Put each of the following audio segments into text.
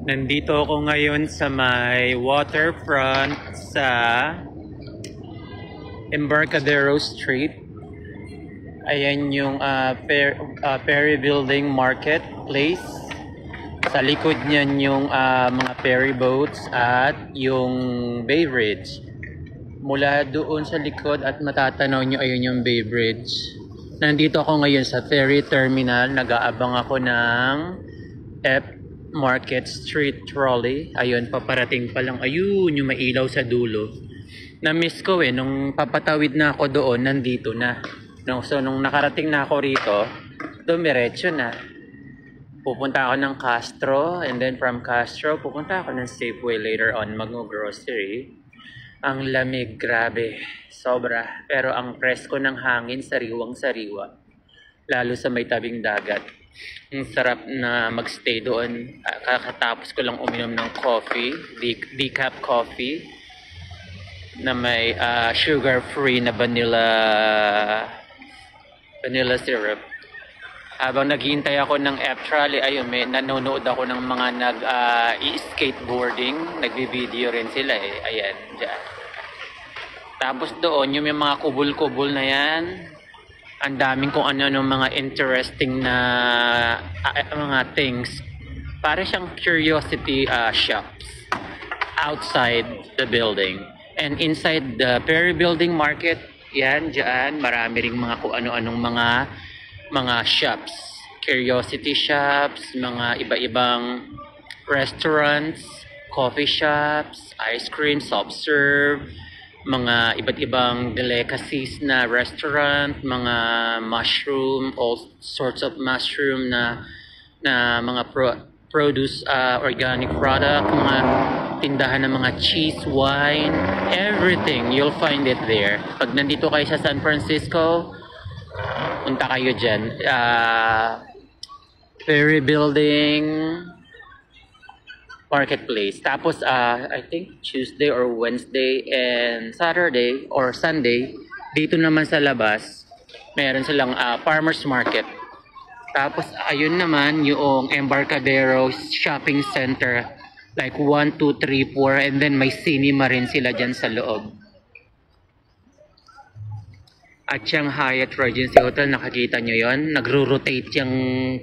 Nandito ako ngayon sa may waterfront sa Embarcadero Street. Ayan yung Perry Building Marketplace. Sa likod niyan yung mga ferry boats at yung Bay Bridge. Mula doon sa likod at matatanaw nyo, ayun yung Bay Bridge. Nandito ako ngayon sa ferry terminal. Nag-aabang ako ng F Market Street Trolley. Ayun, paparating pa lang. Ayun, yung mailaw sa dulo. Na-miss ko nung papatawid na ako doon, nandito na. No, so, nung nakarating na ako rito, dumiretso na. Pupunta ako ng Castro, and then from Castro, pupunta ako ng Safeway later on, mag-grocery. Ang lamig, grabe. Sobra. Pero ang presko ng hangin, sariwang-sariwa. Lalo sa may tabing dagat. Ang sarap na magstay doon. Kakatapos ko lang uminom ng coffee, decaf coffee, na may sugar-free na vanilla syrup. Habang naghihintay ako ng F-trolley, ayun, nanonood ako ng mga skateboarding. Nagbi-video rin sila Ayan, dyan. Tapos doon, yung mga kubul-kubul na yan, ang daming kung ano mga interesting na mga things. Para siyang curiosity shops outside the building. And inside the Perry Building Market, yan, dyan, marami ring mga kung ano-anong mga shops. Curiosity shops, mga iba-ibang restaurants, coffee shops, ice cream, soft serve, mga iba't ibang delicacies na restaurant, mga mushroom, all sorts of mushroom na mga produce, organic product, mga tindahan ng mga cheese, wine, everything, you'll find it there. Pag nandito kayo sa San Francisco, punta kayo dyan. Ferry Building Marketplace. Tapos, I think Tuesday or Wednesday and Saturday or Sunday, dito naman sa labas, meron silang farmers market. Tapos, ayun naman yung Embarcadero Shopping Center. Like 1, 2, 3, 4, and then may cinema rin sila dyan sa loob. At yung Hyatt Regency Hotel, nakakita nyo yon, nagro-rotate yung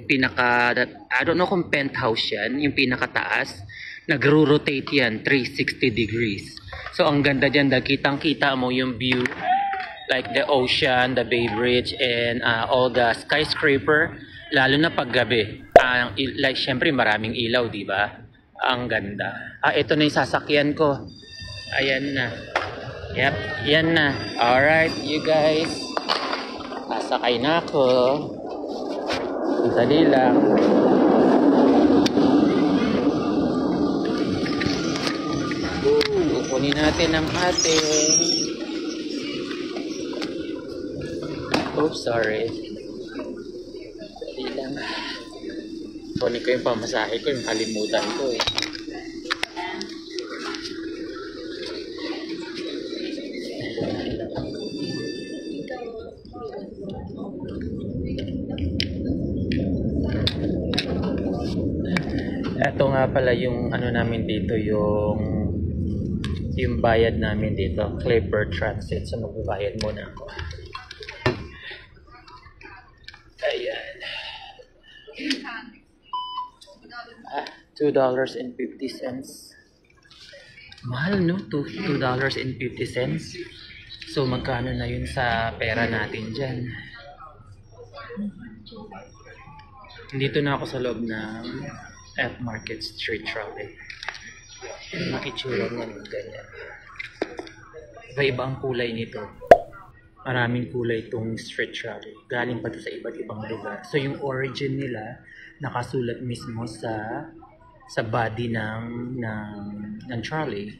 I don't know kung penthouse yan, yung pinakataas. Nagro-rotate yan, 360 degrees. So, ang ganda dyan, kitang-kita mo yung view. Like the ocean, the Bay Bridge, and all the skyscraper. Lalo na paggabi. Like, syempre, maraming ilaw, di ba? Ang ganda. Ito na yung sasakyan ko. Ayan na. Yep, yan na. Alright, you guys. Sasakay na ako. Dali lang. Kukunin natin ang ating... Oops, sorry. Dali lang. Kunin ko yung pamasahe ko, yung kalimutan ko Ito nga pala yung ano namin dito, yung bayad namin dito, Clipper Transit. So magbabayad muna ako. Ayan. $2.50. Mahal, no? $2.50. So magkano na yun sa pera natin dyan? Dito na ako sa loob ng F Market Street Trolley. Makitsura mo ng ganyan. Iba-iba ang kulay nito. Maraming kulay itong street trolley. Galing pa ito sa iba't ibang lugar. So yung origin nila nakasulat mismo sa body ng trolley.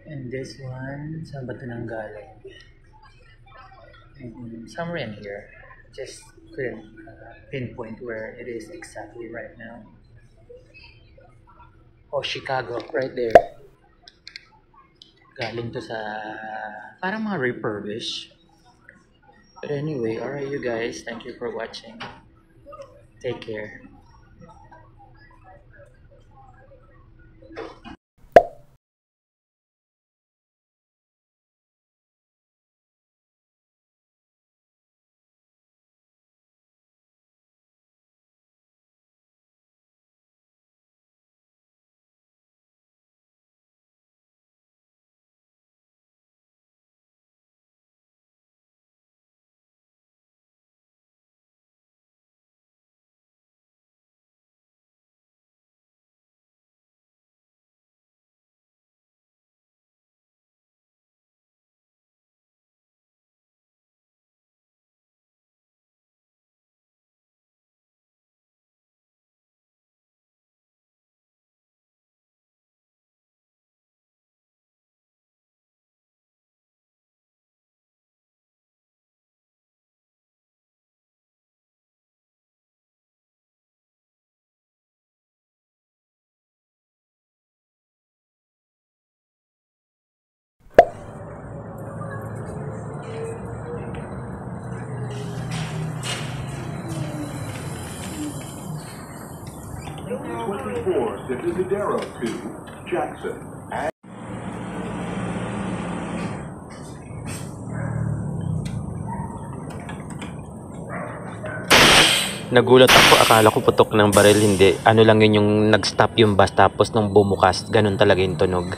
And this one, saan ba ito nang galing? Somewhere in here. Just couldn't pinpoint where it is exactly right now. Oh, Chicago, right there. Galing to sa parang mga refurbish. But anyway, alright you guys, thank you for watching. Take care. 24 Desidero to Jackson. Nagulat ako, akala ko putok ng baril, hindi. Ano lang yun, yung nag-stop yung bus tapos nung bumukas, ganun talaga yung tunog.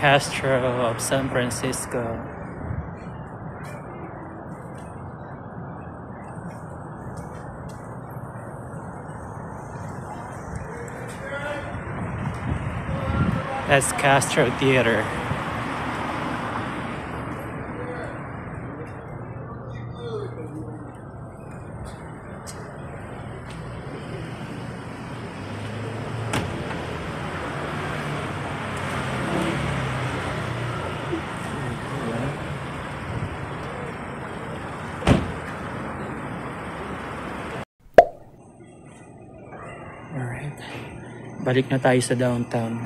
Castro of San Francisco. That's Castro Theater. Alright. Balik na tayo sa downtown.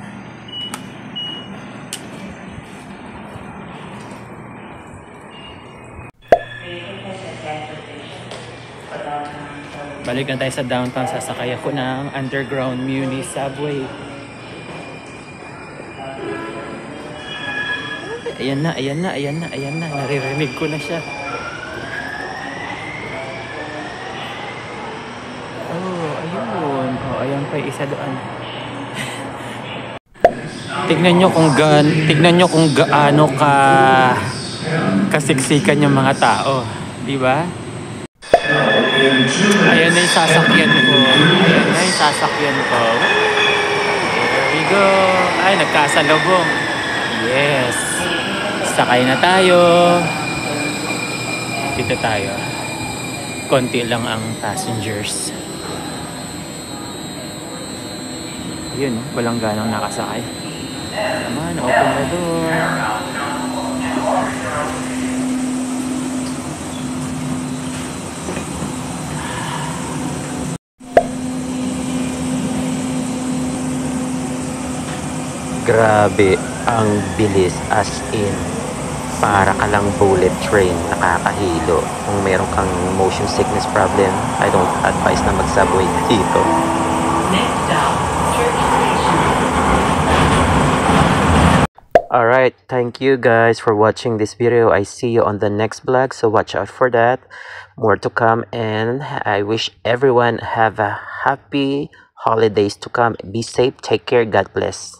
Balik na tayo sa downtown. Sasakay ako ng underground Muni subway. Ayan na, ayan na, ayan na, ayan na. Naririnig ko na siya. Oh, ayun. Oh, ayan pa yung isa doon. Tignan nyo kung gaano kasiksikan yung mga tao, di ba? Ayan na yung sasakyan ko. Ayan na yung sasakyan ko. There we go. Ay, nagkasalubong. Yes. Sakay na tayo. Dito tayo. Konti lang ang passengers. Yun, walang ganong nakasakay. Come on, open the door. Grabe, ang bilis, as in para ka lang bullet train, nakakahilo. Kung meron kang motion sickness problem, I don't advise na mag-subway dito. Next stop, Church Station. Alright, thank you guys for watching this video. I see you on the next vlog, so watch out for that. More to come, and I wish everyone have a happy holidays to come. Be safe, take care, God bless.